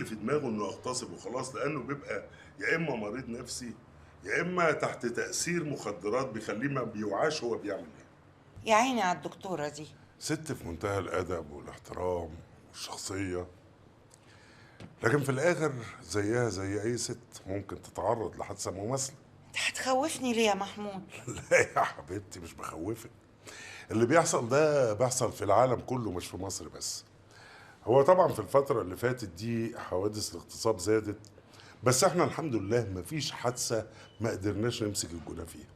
اللي في دماغه انه يغتصب وخلاص، لانه بيبقى يا اما مريض نفسي يا اما تحت تاثير مخدرات بيخليه ما بيوعاش هو بيعمل ايه. يا عيني على الدكتورة دي. ست في منتهى الادب والاحترام والشخصيه، لكن في الاخر زيها زي اي ست ممكن تتعرض لحادثه مماثله. انت هتخوفني ليه يا محمود؟ لا يا حبيبتي مش بخوفك، اللي بيحصل ده بيحصل في العالم كله مش في مصر بس. هو طبعا في الفترة اللي فاتت دي حوادث الاغتصاب زادت، بس احنا الحمد لله مفيش حادثة ما قدرناش نمسك الجناه فيها.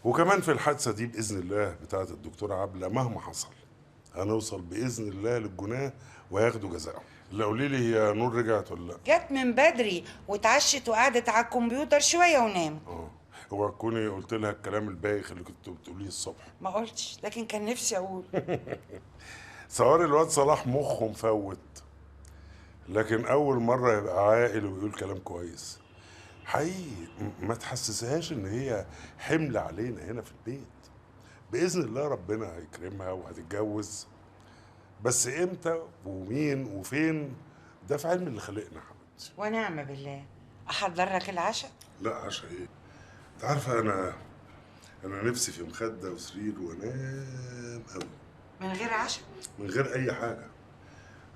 وكمان في الحادثة دي بإذن الله بتاعت الدكتورة عبلة مهما حصل هنوصل بإذن الله للجناه وياخدوا جزاءهم. اللي قولي لي هي نور رجعت ولا لا؟ جت من بدري واتعشت وقعدت على الكمبيوتر شوية ونام. هو تكوني قلت لها الكلام البايخ اللي كنت بتقوليه الصبح؟ ما قلتش، لكن كان نفسي اقول. صور الواد صلاح مخه مفوت، لكن أول مرة يبقى عاقل ويقول كلام كويس. حقيقي ما تحسسهاش إن هي حمل علينا هنا في البيت. بإذن الله ربنا هيكرمها وهتتجوز، بس إمتى ومين وفين ده في علم اللي خلقنا حبيبتي. ونعم بالله. أحضر لك العشاء؟ لا عشاء إيه؟ أنت عارفة أنا نفسي في مخدة وسرير وأنام أوي. من غير عشاء؟ من غير أي حاجة.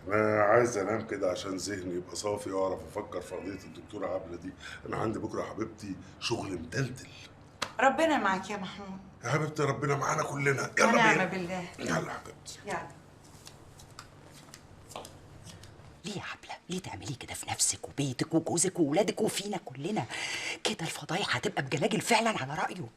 أنا عايز أنام كده عشان ذهني يبقى صافي وأعرف أفكر في قضية الدكتورة عبلة دي. أنا عندي بكرة يا حبيبتي شغل متلتل. ربنا معاك يا محمود. يا حبيبتي ربنا معانا كلنا. يلا ونعم بالله. يلا حبيبتي. يلا. ليه يا عبلة؟ ليه تعملي كده في نفسك وبيتك وجوزك وولادك وفينا كلنا؟ كده الفضايح هتبقى بجلاجل فعلا على رأيه.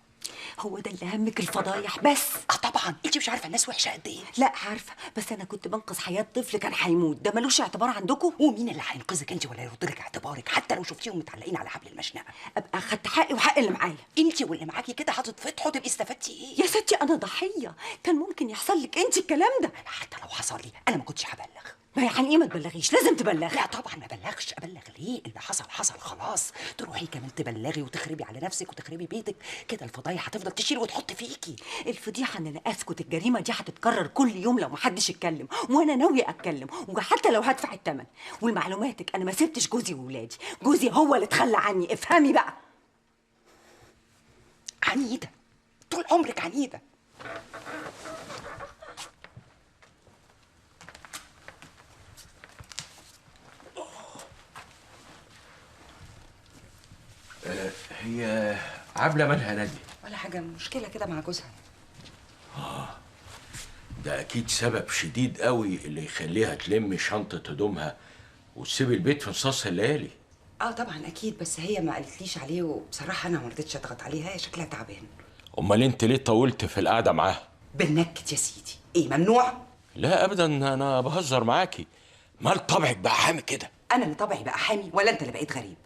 هو ده اللي همك الفضايح بس؟ طبعا انت مش عارفه الناس وحشه قد ايه. لا عارفه، بس انا كنت بنقذ حياه طفل كان هيموت، ده ملوش اعتبار عندكم؟ ومين اللي هينقذك انت ولا يرد لك اعتبارك حتى لو شفتيهم متعلقين على حبل المشنقه؟ ابقى اخدت حقي وحق اللي معايا. انت واللي معاكي كده هتتفتحوا تبقي استفدتي ايه؟ يا ستي انا ضحيه، كان ممكن يحصل لك انت الكلام ده. حتى لو حصل لي انا ما كنتش هبلغ. ما يعني ايه ما تبلغيش؟ لازم تبلغي. لا طبعا ما بلغش. ابلغ ليه؟ اللي حصل حصل خلاص. تروحي كمان تبلغي وتخربي على نفسك وتخربي بيتك، كده الفضايح هتفضل تشيل وتحط فيكي. الفضيحه ان انا اسكت، الجريمه دي هتتكرر كل يوم لو محدش اتكلم، وانا ناويه اتكلم وحتى لو هدفع الثمن. ولمعلوماتك انا ما سبتش جوزي وولادي، جوزي هو اللي اتخلى عني، افهمي بقى. عنيده طول عمرك عنيده. هي عبلة مالها نادية؟ ولا حاجه، مشكله كده مع جوزها. ده أكيد سبب شديد قوي اللي يخليها تلم شنطة هدومها وتسيب البيت في نصاص الليالي. طبعا اكيد، بس هي ما قالتليش عليه وبصراحه انا ما رضيتش اضغط عليها، هي شكلها تعبان. أمال أنت ليه طولت في القعدة معاها؟ بالنكت يا سيدي. ايه ممنوع؟ لا أبدا، أنا بهزر معاكي. مال طبعك بقى حامي كده؟ انا اللي طبعي بقى حامي ولا انت اللي بقيت غريب؟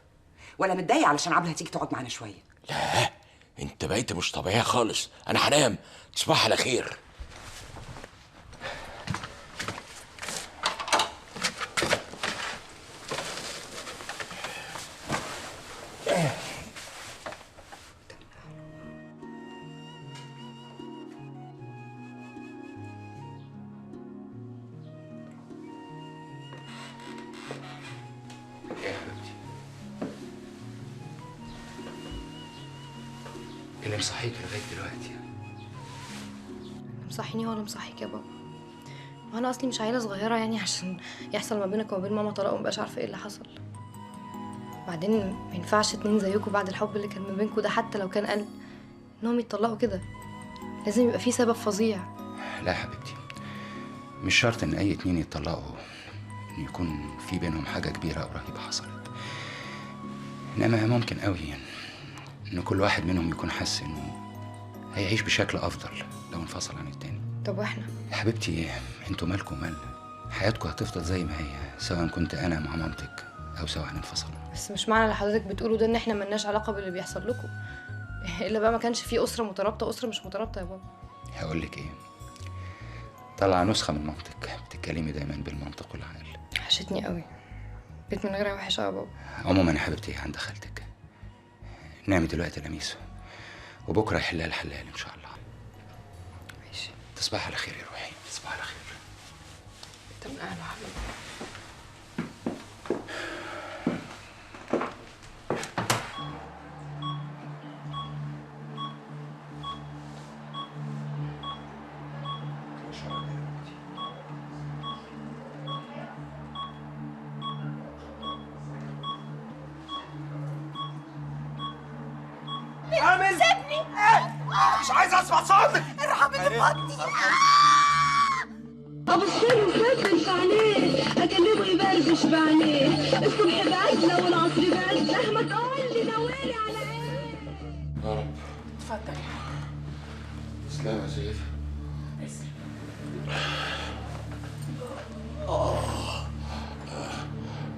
ولا متضايق علشان عبلة هتيجي تقعد معانا شويه؟ لا أنت بقيت مش طبيعية خالص. أنا هنام، تصبح على خير. اللي مصحيك لغايه دلوقتي؟ مصحيني ولا مصحيك يا بابا؟ وانا اصلي مش عيله صغيره يعني عشان يحصل ما بينك وما بين ماما طلاق ومبقاش عارفه ايه اللي حصل. بعدين ما ينفعش اتنين زيكم بعد الحب اللي كان ما بينكم ده، حتى لو كان قل انهم يتطلقوا كده. لازم يبقى في سبب فظيع. لا يا حبيبتي، مش شرط ان اي اتنين يتطلقوا ان يكون في بينهم حاجه كبيره او رهيبه حصلت، انما ممكن قوي ان كل واحد منهم يكون حاسس انه هيعيش بشكل افضل لو انفصل عن التاني. طب واحنا يا حبيبتي انتوا مالكم مال، حياتكم هتفضل زي ما هي سواء كنت انا مع مامتك او سواء انفصلنا. بس مش معنى اللي حضرتك بتقوله ده ان احنا ملناش علاقه باللي بيحصل لكم، الا بقى ما كانش في اسره مترابطه اسره مش مترابطه يا بابا. هقول لك ايه، طلع نسخه من مامتك بتتكلمي دايما بالمنطق والعقل. وحشتني قوي، بيت من غيرها وحش قوي يا بابا. عموما يا حبيبتي عند خالتك، نامي دلوقتي يا لميس وبكره يحلها الحلال ان شاء الله. ماشي. تصبح على خير يا روحي، تصبح على خير. طب اهلا حبيبي. عامل سيبني. مش عايز اسمع صوتك. ارحمي بطني. ابص له وفتش عليه، اكلمه يبربش بعينيه، الصبح بأذنة والعصر بأذنة، ما تقول لي نوري على ايه؟ يا رب. اتفضل. تسلم يا سيدي.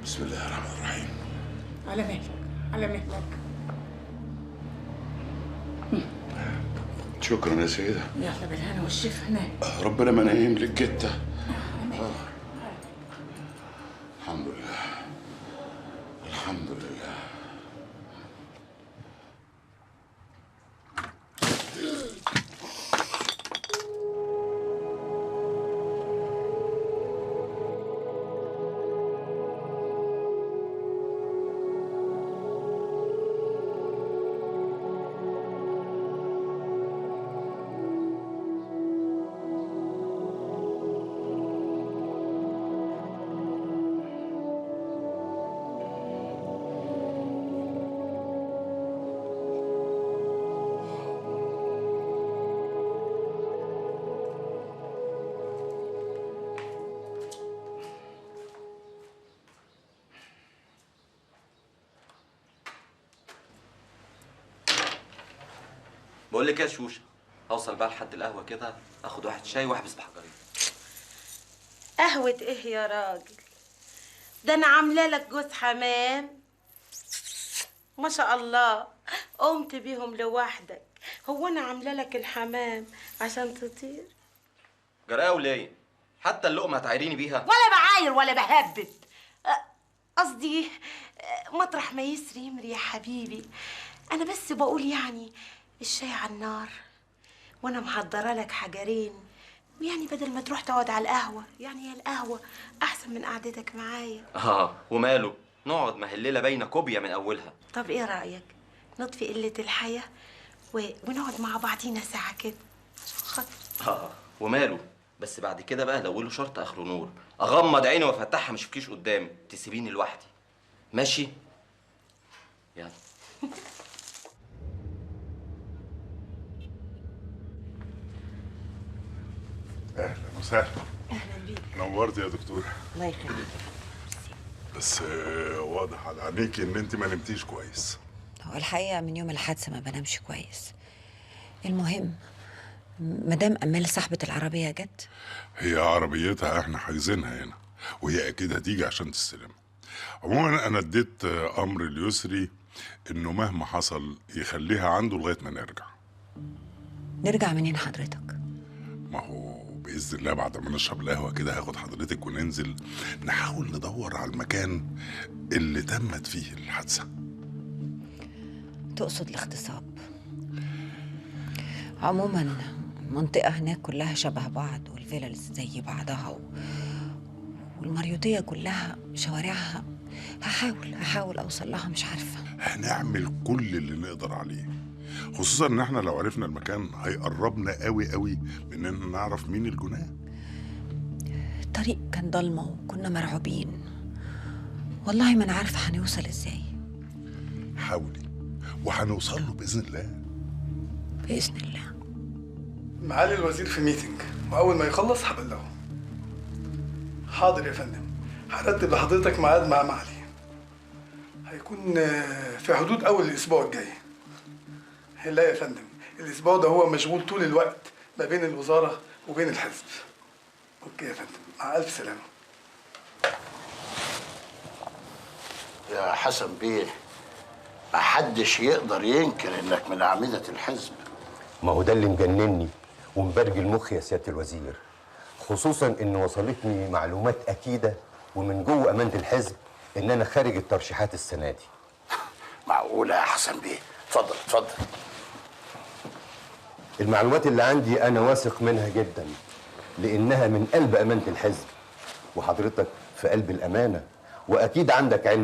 بسم الله الرحمن الرحيم. على مهلك على مهلك. شكرا يا سيدة. يلا بالهنا والشفا هناك. ربنا ما نايم لك جتة. الحمد لله الحمد لله. بقول لك ايه يا شوشه، اوصل بقى لحد القهوه كده، اخد واحد شاي واحبس بحجرين. قهوة ايه يا راجل؟ ده انا عامله لك جوز حمام ما شاء الله، قمت بيهم لوحدك. هو انا عامله لك الحمام عشان تطير؟ جرايه وليه؟ حتى اللقمه هتعايريني بيها؟ ولا بعاير ولا بهبب، قصدي مطرح ما يسري يمري يا حبيبي. انا بس بقول يعني الشاي على النار وانا محضره لك حجرين، ويعني بدل ما تروح تقعد على القهوه، يعني هي القهوه احسن من قعدتك معايا. وماله، نقعد ما هي الليله باينه كوبيا من اولها. طب ايه رايك نطفي قله الحياه ونقعد مع بعضينا ساعه كده عشان خاطر؟ وماله، بس بعد كده بقى لو له شرط اخره نور، اغمض عيني وافتحها ما اشوفكيش قدامي، تسيبيني لوحدي ماشي؟ يلا. اهلا وسهلا. اهلا بيك. نورت يا دكتوره. الله يخليك. بس واضح على عينيكي ان انت ما نمتيش كويس. هو الحقيقة من يوم الحادثة ما بنامش كويس. المهم مدام أمال صاحبة العربية جت؟ هي عربيتها احنا حاجزينها هنا، وهي اكيد هتيجي عشان تستلم. عموما انا اديت امر ليسري انه مهما حصل يخليها عنده لغايه ما نرجع. نرجع منين حضرتك؟ ما هو باذن الله بعد ما نشرب القهوه كده هاخد حضرتك وننزل نحاول ندور على المكان اللي تمت فيه الحادثه. تقصد الاغتصاب؟ عموما المنطقة هناك كلها شبه بعض، والفلل زي بعضها والمريوطية كلها شوارعها. هحاول أوصل لها، مش عارفة. هنعمل كل اللي نقدر عليه، خصوصا ان احنا لو عرفنا المكان هيقربنا قوي قوي من ان نعرف مين الجناه. الطريق كان ضلمة وكنا مرعوبين، والله ما أنا عارفة هنوصل ازاي. حاولي وهنوصل له بإذن الله. بإذن الله. معالي الوزير في ميتنج، وأول ما يخلص هبلغه. حاضر يا فندم، هرتب لحضرتك ميعاد مع معالي. هيكون في حدود أول الأسبوع الجاي. لا يا فندم، الأسبوع ده هو مشغول طول الوقت ما بين الوزارة وبين الحزب. أوكي يا فندم، مع ألف سلامة. يا حسن بيه، محدش يقدر ينكر إنك من أعمدة الحزب. ما هو ده اللي مجنني ومبرجل مخي يا سيادة الوزير، خصوصا إن وصلتني معلومات أكيدة ومن جوه أمانة الحزب إن أنا خارج الترشيحات السنة دي. معقولة يا حسن بيه؟ اتفضل اتفضل. المعلومات اللي عندي أنا واثق منها جدا، لأنها من قلب أمانة الحزب، وحضرتك في قلب الأمانة، وأكيد عندك علم